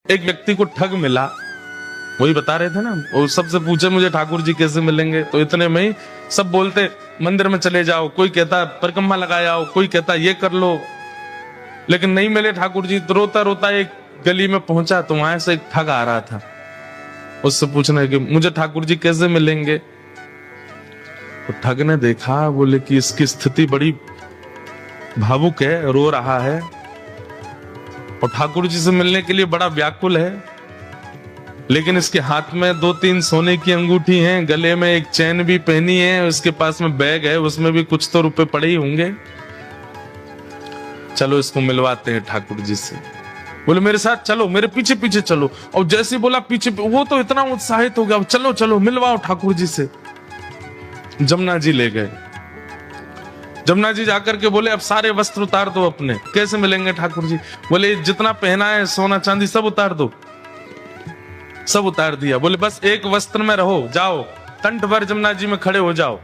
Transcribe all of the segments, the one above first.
एक व्यक्ति को ठग मिला, वही बता रहे थे ना, वो सबसे पूछे मुझे ठाकुर जी कैसे मिलेंगे, तो इतने में ही सब बोलते मंदिर में चले जाओ, कोई कहता परिक्रमा लगाए आओ, कोई कहता ये कर लो, लेकिन नहीं मिले ठाकुर जी। तो रोता रोता एक गली में पहुंचा, तो वहां से एक ठग आ रहा था, उससे पूछना कि मुझे ठाकुर जी कैसे मिलेंगे। तो ठग ने देखा, बोले कि इसकी स्थिति बड़ी भावुक है, रो रहा है और ठाकुर जी से मिलने के लिए बड़ा व्याकुल है, लेकिन इसके हाथ में 2-3 सोने की अंगूठी हैं, गले में एक चैन भी पहनी है, उसके पास में बैग है, उसमें भी कुछ तो रुपए पड़े ही होंगे, चलो इसको मिलवाते हैं ठाकुर जी से। बोले मेरे साथ चलो, मेरे पीछे पीछे चलो। और जैसे बोला पीछे, वो तो इतना उत्साहित हो गया, चलो चलो मिलवाओ ठाकुर जी से। जमुना जी ले गए। जमुना जी जाकर के बोले अब सारे वस्त्र उतार दो अपने। कैसे मिलेंगे ठाकुर जी? बोले जितना पहना है सोना चांदी सब उतार दो। सब उतार दिया। बोले बस एक वस्त्र में रहो, जाओ कंठ भर जमुना जी में खड़े हो जाओ।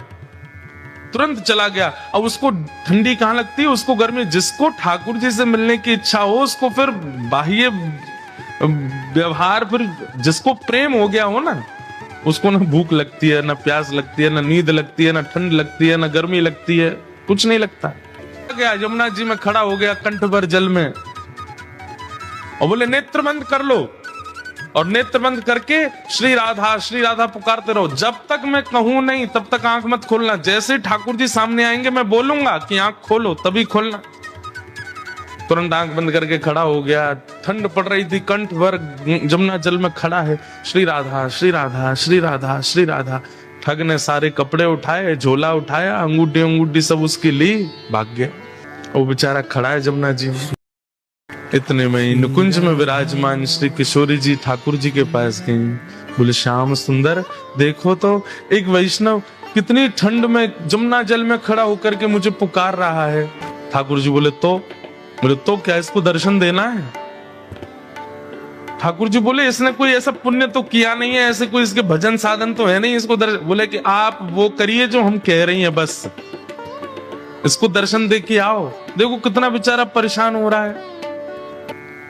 तुरंत चला गया। अब उसको ठंडी कहां लगती है, उसको गर्मी। जिसको ठाकुर जी से मिलने की इच्छा हो, उसको फिर बाह्य व्यवहार, फिर जिसको प्रेम हो गया हो ना, उसको ना भूख लगती है, ना प्यास लगती है, ना नींद लगती है, ना ठंड लगती है, ना गर्मी लगती है, कुछ नहीं लगता। गया यमुना जी में खड़ा हो गया कंठ भर जल में और बोले नेत्र बंद कर लो। और नेत्र बंद करके श्री राधा पुकारते रहो। जब तक मैं कहूं नहीं तब तक आंख मत खोलना। जैसे ठाकुर जी सामने आएंगे मैं बोलूंगा कि आंख खोलो, तभी खोलना। तुरंत आंख बंद करके खड़ा हो गया। ठंड पड़ रही थी, कंठ भर जमुना जल में खड़ा है। श्री राधा श्री राधा श्री राधा श्री राधा। ठग ने सारे कपड़े उठाए, झोला उठाया, अंगूठी सब उसकी ली, भाग गया। वो बेचारा खड़ा है जमुना जी में। इतने में नुकुंज में विराजमान श्री किशोरी जी ठाकुर जी के पास गई। बोले श्याम सुंदर, देखो तो एक वैष्णव कितनी ठंड में जमुना जल में खड़ा होकर के मुझे पुकार रहा है। ठाकुर जी बोले तो क्या इसको दर्शन देना है? ठाकुर जी बोले इसने कोई ऐसा पुण्य तो किया नहीं है, ऐसे कोई इसके भजन साधन तो है नहीं, इसको दर्शन। बोले कि आप वो करिए जो हम कह रही हैं, बस इसको दर्शन दे के आओ। देखो कितना बेचारा परेशान हो रहा है।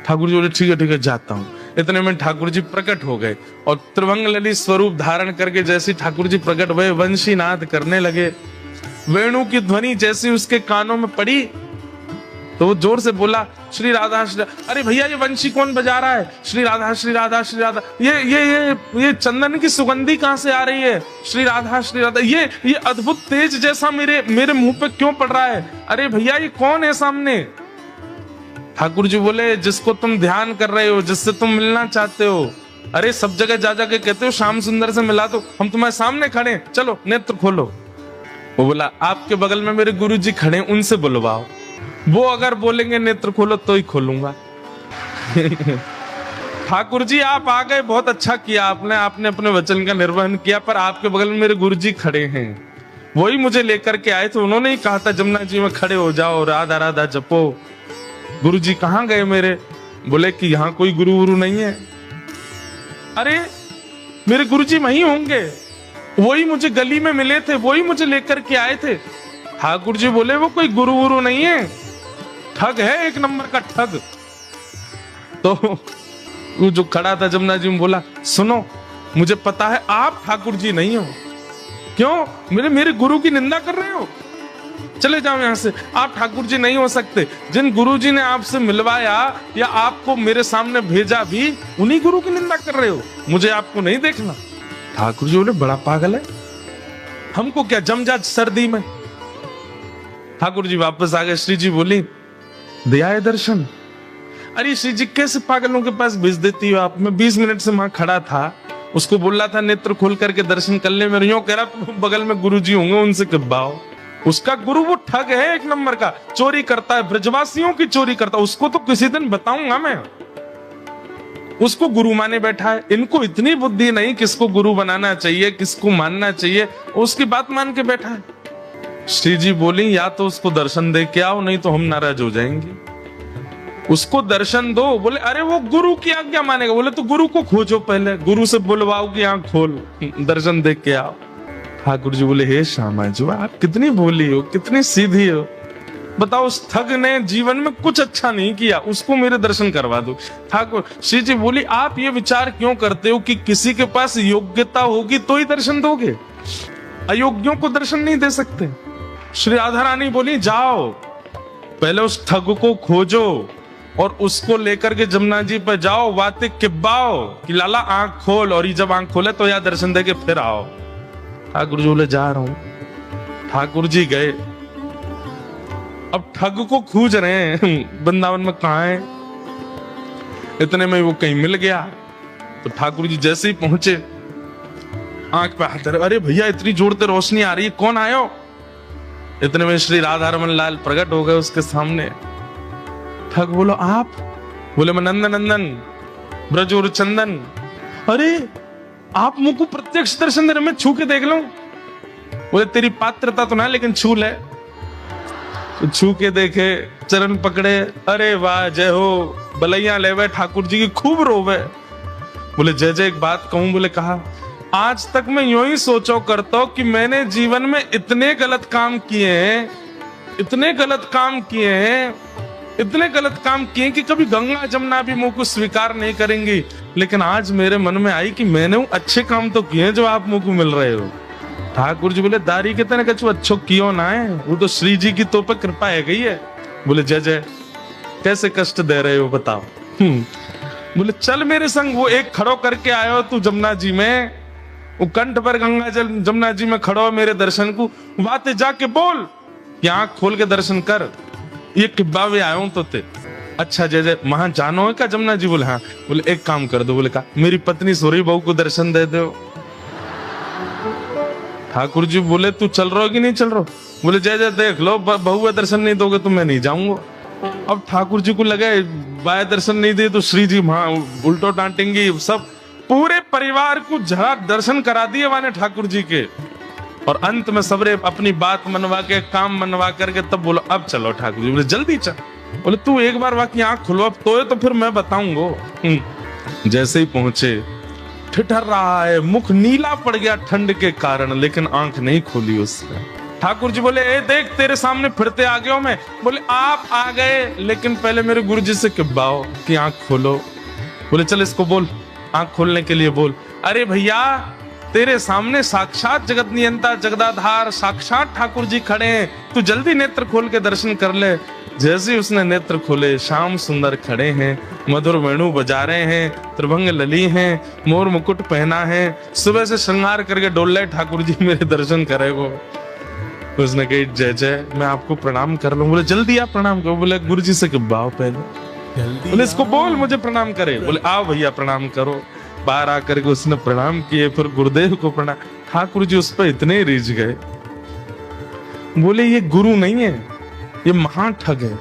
ठाकुर जी बोले ठीक है जाता हूं। इतने में ठाकुर जी प्रकट हो गए और त्रिभंग ललित स्वरूप धारण करके जैसे ठाकुर जी प्रकट हुए, वंशी नाद करने लगे। वेणु की ध्वनि जैसी उसके कानों में पड़ी तो वो जोर से बोला श्री राधा श्री। अरे भैया ये वंशी कौन बजा रहा है? श्री राधा श्री राधा श्री राधा। ये चंदन की सुगंधी कहां से आ रही है? श्री राधा श्री राधा। ये अद्भुत तेज जैसा मेरे मुंह पे क्यों पड़ रहा है? अरे भैया ये कौन है सामने? ठाकुर जी बोले जिसको तुम ध्यान कर रहे हो, जिससे तुम मिलना चाहते हो। अरे सब जगह जा के कहते हो श्याम सुंदर से मिला, तो हम तुम्हारे सामने खड़े, चलो नेत्र खोलो। वो बोला आपके बगल में मेरे गुरु जी खड़े, उनसे बुलवाओ, वो अगर बोलेंगे नेत्र खोलो तो ही खोलूंगा। ठाकुर जी आप आ गए, बहुत अच्छा किया आपने अपने वचन का निर्वहन किया, पर आपके बगल में मेरे गुरु जी खड़े हैं, वही मुझे लेकर के आए थे। उन्होंने ही कहा था जमुना जी में खड़े हो जाओ, राधा राधा जपो। गुरु जी कहाँ गए मेरे? बोले कि यहाँ कोई गुरु नहीं है। अरे मेरे गुरु जी वहीं होंगे, वही मुझे गली में मिले थे, वही मुझे लेकर के आए थे। ठाकुर जी बोले वो कोई गुरु नहीं है, ठग है, एक नंबर का ठग। तो वो जो खड़ा था जमुना जी में बोला सुनो, मुझे पता है आप ठाकुर जी नहीं हो। क्यों? मेरे गुरु की निंदा कर रहे हो? चले जाओ यहां से, आप ठाकुर जी नहीं हो सकते। जिन गुरु जी ने आपसे मिलवाया या आपको मेरे सामने भेजा भी, उन्हीं गुरु की निंदा कर रहे हो, मुझे आपको नहीं देखना। ठाकुर जी बोले बड़ा पागल है, हमको क्या जम जा सर्दी में। ठाकुर जी वापस आ गए। श्री जी बोली दिया है दर्शन? अरे श्री जी कैसे पागलों के पास भेज देती हो आप? मैं 20 मिनट से वहां खड़ा था, उसको बोल रहा था नेत्र खोल करके दर्शन कर ले, मेरे यूं कह रहा बगल में गुरु जी होंगे, उनसे कब्बाओ। उसका गुरु वो ठग है, एक नंबर का चोरी करता है, ब्रजवासियों की चोरी करता है। उसको तो किसी दिन बताऊंगा मैं, उसको गुरु माने बैठा है। इनको इतनी बुद्धि नहीं किसको गुरु बनाना चाहिए, किसको मानना चाहिए, उसकी बात मान के बैठा है। श्री जी बोली या तो उसको दर्शन दे के आओ, नहीं तो हम नाराज हो जाएंगे। उसको दर्शन दो। बोले अरे वो गुरु की आज्ञा मानेगा। बोले तो गुरु को खोजो पहले, गुरु से बुलवाओ कि आंख खोल, दर्शन दे के आओ। ठाकुर जी बोले हे श्यामा जी, आप कितनी भोली हो, कितनी सीधी हो। बताओ, उस ठग ने जीवन में कुछ अच्छा नहीं किया, उसको मेरे दर्शन करवा दो। ठाकुर श्री जी बोली, आप ये विचार क्यों करते हो कि किसी के पास योग्यता होगी तो ही दर्शन दोगे, अयोग्यों को दर्शन नहीं दे सकते। श्री राधा रानी बोली, जाओ पहले उस ठग को खोजो और उसको लेकर के जमुना जी पर जाओ, बातें किब्बाओ कि लाला आंख खोल, और ये जब आंख खोले तो यहाँ दर्शन दे के फिर आओ। ठाकुर जी बोले, जा रहा हूं। ठाकुर जी गए, अब ठग को खोज रहे हैं वृंदावन में कहां है। इतने में वो कहीं मिल गया, तो ठाकुर जी जैसे ही पहुंचे आंख पे हाथ, अरे भैया इतनी जोर से रोशनी आ रही है, कौन आयो। इतने में श्री राधा रमन लाल प्रकट हो गए उसके सामने। ठग बोलो, आप? बोले, मैं नंदन नंदन ब्रज और चंदन। अरे आप मुझको प्रत्यक्ष दर्शन दे रहे, मैं छू के देख लूं। बोले, तेरी पात्रता तो ना, लेकिन छू ले। तो छू के देखे, चरण पकड़े, अरे वाह जय हो, बलैया लेवे ठाकुर जी की खूब रोवे। बोले, जय जय, एक बात कहूं। बोले, कहा, आज तक मैं यूं ही सोचो करता हूं कि मैंने जीवन में इतने गलत काम किए हैं, इतने गलत काम किए हैं, इतने गलत काम किए कि कभी गंगा जमुना भी मुंह को स्वीकार नहीं करेंगी, लेकिन आज मेरे मन में आई कि मैंने वो अच्छे काम तो किए जो आप मुंह को मिल रहे हो। ठाकुर जी बोले, दारी के तने कछु अच्छो कियो ना है, वो तो श्री जी की तो पे कृपा है गई है। बोले, जय जय, कैसे कष्ट दे रहे हो बताओ। बोले, चल मेरे संग, वो एक खड़ो करके आयो तू जमुना जी में, वो कंठ पर गंगा जल जमुना जी में खड़ो मेरे दर्शन को, बातें जाके बोल कि आंख खोल के दर्शन कर, ये किब्बा भी आयो तो ते। अच्छा जय जय, वहां जानो है क्या जमुना जी? बोले, हाँ। बोले, एक काम कर दो। बोले, का? मेरी पत्नी सोरी बहू को दर्शन दे दो। ठाकुर जी बोले, तू चल रहा हो कि नहीं चल रहा? बोले, जय जय देख लो, बहू दर्शन नहीं दोगे तो मैं नहीं जाऊंगा। अब ठाकुर जी को लगे बाय दर्शन नहीं दे तो श्री जी वहां उल्टो डांटेंगी, सब पूरे परिवार को जरा दर्शन करा दिए वाने ठाकुर जी के, और अंत में सबरे अपनी बात मनवा के, काम मनवा करके तब बोलो, अब चलो। ठाकुर जी बोले, जल्दी चल। बोले, तू एक बार वाकई आंख खुलवा तो फिर मैं बताऊंगा। जैसे ही पहुंचे, ठिठर रहा है, मुख नीला पड़ गया ठंड के कारण, लेकिन आंख नहीं खोली उसने। ठाकुर जी बोले, ए देख तेरे सामने फिरते आ गया मैं। बोले, आप आ गए, लेकिन पहले मेरे गुरु जी से किब्बाओ कि आंख खोलो। बोले, चल इसको बोल, आंख खोलने के लिए बोल। अरे भैया, तेरे सामने साक्षात जगत नियंता जगदाधार साक्षात ठाकुर जी खड़े हैं, तू जल्दी नेत्र खोल के दर्शन कर ले। जैसे उसने नेत्र खोले, श्याम सुंदर खड़े हैं, मधुर वेणु बजा रहे हैं, त्रिभंग लली हैं, मोर मुकुट पहना है, सुबह से श्रृंगार करके डोल रहे ठाकुर जी मेरे दर्शन करे वो। उसने कही, जय जय, मैं आपको प्रणाम कर लूं। बोले, जल्दी आप प्रणाम करो। बोले, गुरु जी से किब्बाओ पहले। बोले, इसको बोल मुझे प्रणाम करे। बोले, आओ भैया प्रणाम करो। बाहर आकर के उसने प्रणाम किए, फिर गुरुदेव को प्रणाम। ठाकुर जी उस पर इतने रिझ गए, बोले, ये गुरु नहीं है, ये महाठग है,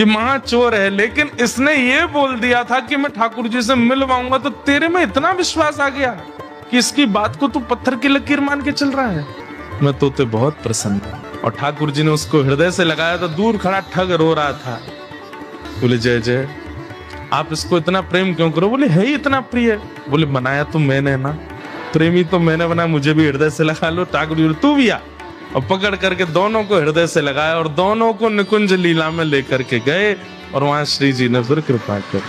ये महाचोर है, लेकिन इसने ये बोल दिया था कि मैं ठाकुर जी से मिलवाऊंगा, तो तेरे में इतना विश्वास आ गया कि इसकी बात को तू पत्थर की लकीर मान के चल रहा है। मैं तो ते बहुत प्रसन्न हूं। और ठाकुर जी ने उसको हृदय से लगाया, तो दूर खड़ा ठग रो रहा था। बोले, जय जय, आप इसको इतना प्रेम क्यों करो? बोले, है ही इतना प्रिय। बोले, बनाया तो मैंने ना, प्रेमी तो मैंने बनाया, मुझे भी हृदय से लगा लो। ठाकुर जी, तू भी आ। और पकड़ करके दोनों को हृदय से लगाया और दोनों को निकुंज लीला में लेकर के गए, और वहां श्री जी ने फिर कृपा कर